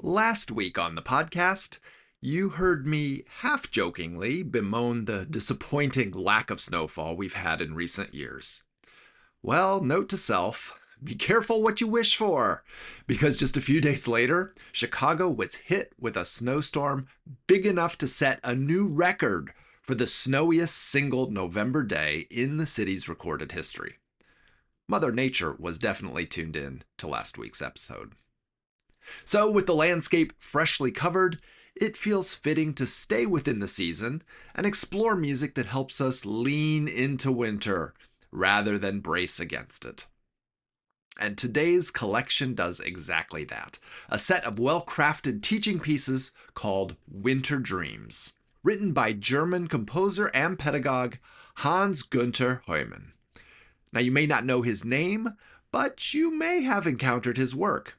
Last week on the podcast, you heard me half-jokingly bemoan the disappointing lack of snowfall we've had in recent years. Well, note to self, be careful what you wish for, because just a few days later, Chicago was hit with a snowstorm big enough to set a new record for the snowiest single November day in the city's recorded history. Mother Nature was definitely tuned in to last week's episode. So, with the landscape freshly covered, it feels fitting to stay within the season and explore music that helps us lean into winter rather than brace against it. And today's collection does exactly that. A set of well-crafted teaching pieces called Winter Dreams, written by German composer and pedagogue Hans Günter Heumann. Now, you may not know his name, but you may have encountered his work.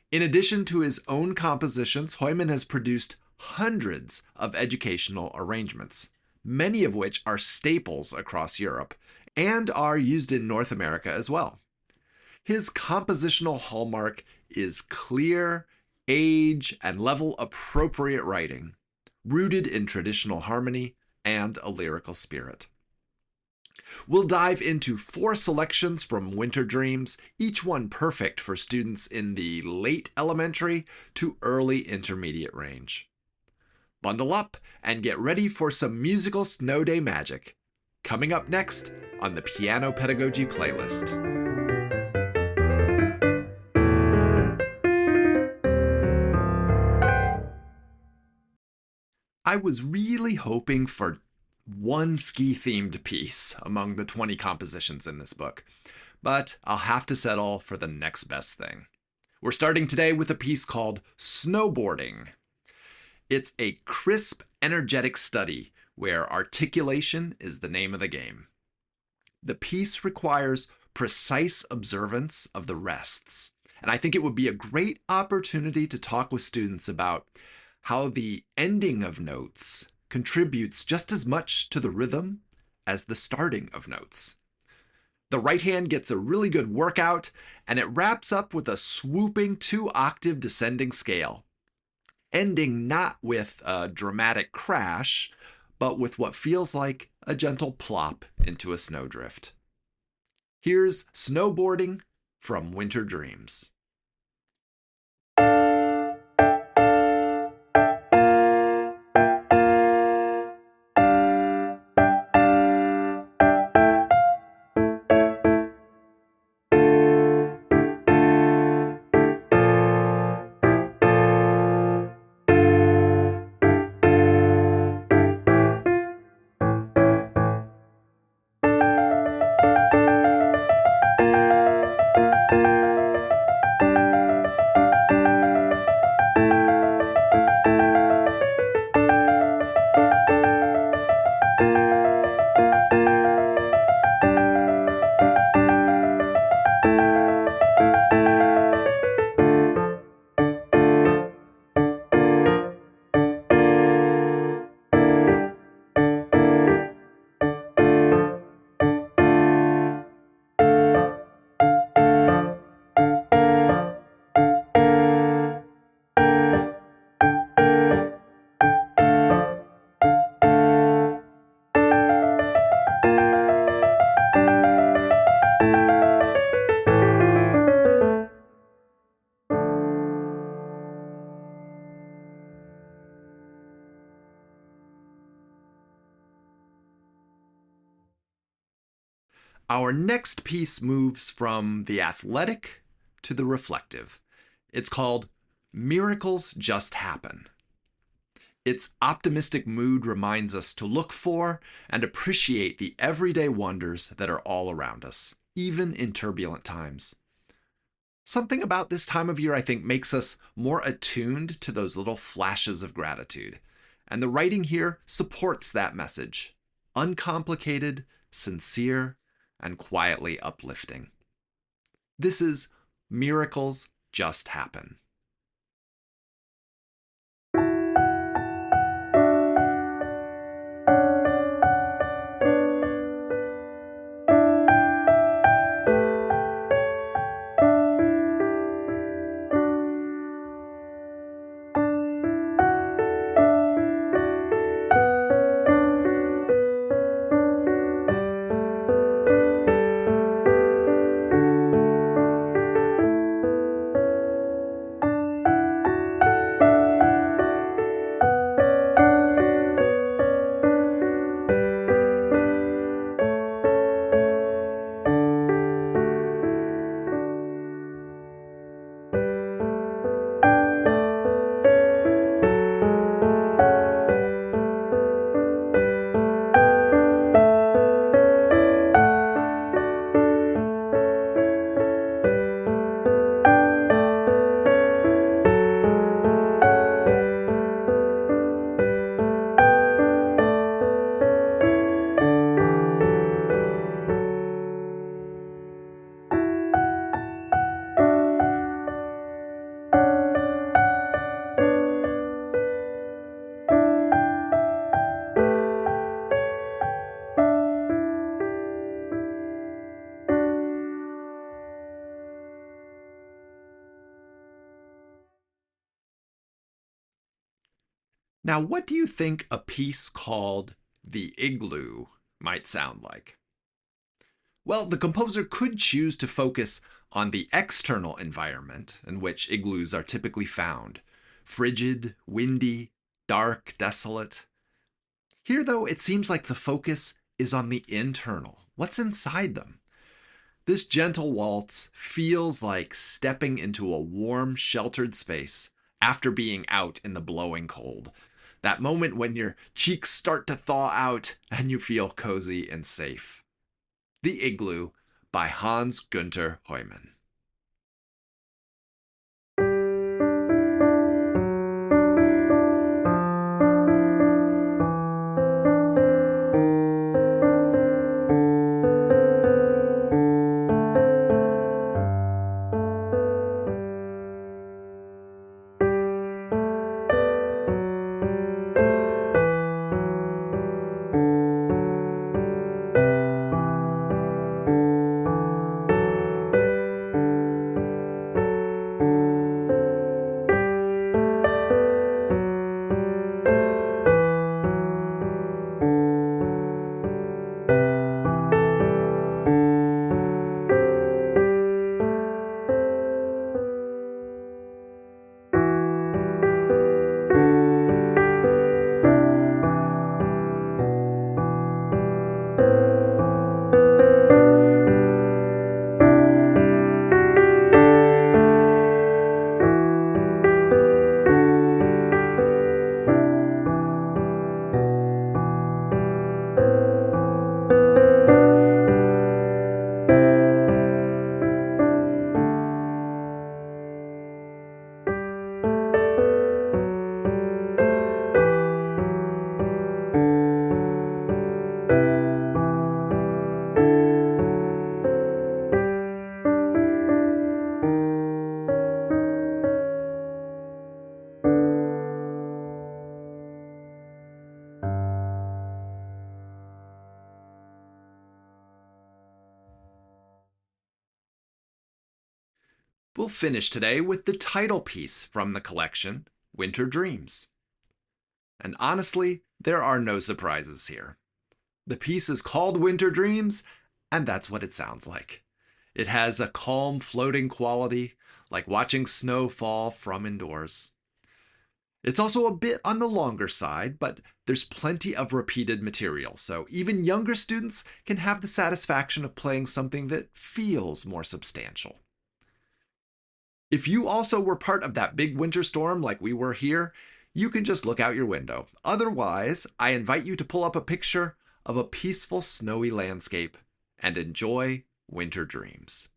In addition to his own compositions, Heumann has produced hundreds of educational arrangements, many of which are staples across Europe and are used in North America as well. His compositional hallmark is clear, age, and level appropriate writing, rooted in traditional harmony and a lyrical spirit. We'll dive into 4 selections from Winter Dreams, each one perfect for students in the late elementary to early intermediate range. Bundle up and get ready for some musical snow day magic. Coming up next on the Piano Pedagogy playlist. I was really hoping for one ski-themed piece among the 20 compositions in this book, but I'll have to settle for the next best thing. We're starting today with a piece called Snowboarding. It's a crisp, energetic study where articulation is the name of the game. The piece requires precise observance of the rests, and I think it would be a great opportunity to talk with students about how the ending of notes contributes just as much to the rhythm as the starting of notes. The right hand gets a really good workout, and it wraps up with a swooping 2-octave descending scale, ending not with a dramatic crash, but with what feels like a gentle plop into a snowdrift. Here's Snowboarding from Winter Dreams. Our next piece moves from the athletic to the reflective. It's called Miracles Just Happen. Its optimistic mood reminds us to look for and appreciate the everyday wonders that are all around us, even in turbulent times. Something about this time of year, I think, makes us more attuned to those little flashes of gratitude. And the writing here supports that message. Uncomplicated, sincere, and quietly uplifting. This is Miracles Just Happen. Now, what do you think a piece called The Igloo might sound like? Well, the composer could choose to focus on the external environment in which igloos are typically found: frigid, windy, dark, desolate. Here, though, it seems like the focus is on the internal, what's inside them. This gentle waltz feels like stepping into a warm, sheltered space after being out in the blowing cold. That moment when your cheeks start to thaw out and you feel cozy and safe. The Igloo by Hans Günter Heumann. We'll finish today with the title piece from the collection, Winter Dreams. And honestly, there are no surprises here. The piece is called Winter Dreams, and that's what it sounds like. It has a calm, floating quality, like watching snow fall from indoors. It's also a bit on the longer side, but there's plenty of repeated material, so even younger students can have the satisfaction of playing something that feels more substantial. If you also were part of that big winter storm like we were here, you can just look out your window. Otherwise, I invite you to pull up a picture of a peaceful snowy landscape and enjoy winter dreams.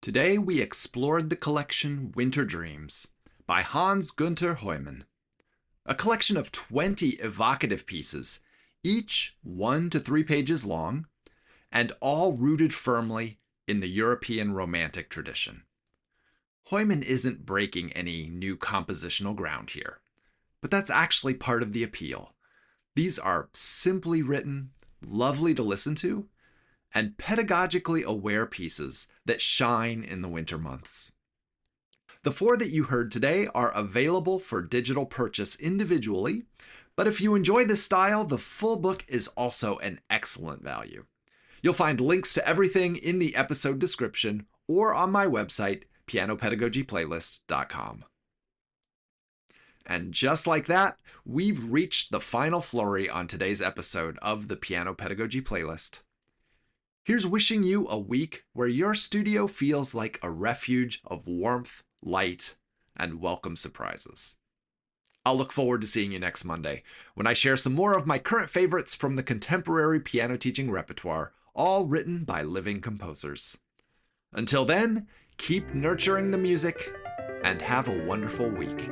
Today we explored the collection Winter Dreams by Hans Günter Heumann, a collection of 20 evocative pieces, each 1 to 3 pages long, and all rooted firmly in the European Romantic tradition. Heumann isn't breaking any new compositional ground here, but that's actually part of the appeal. These are simply written, lovely to listen to, and pedagogically aware pieces that shine in the winter months. The 4 that you heard today are available for digital purchase individually, but if you enjoy this style, the full book is also an excellent value. You'll find links to everything in the episode description or on my website, pianopedagogyplaylist.com. And just like that, we've reached the final flurry on today's episode of the Piano Pedagogy Playlist. Here's wishing you a week where your studio feels like a refuge of warmth, light, and welcome surprises. I'll look forward to seeing you next Monday when I share some more of my current favorites from the contemporary piano teaching repertoire, all written by living composers. Until then, keep nurturing the music and have a wonderful week.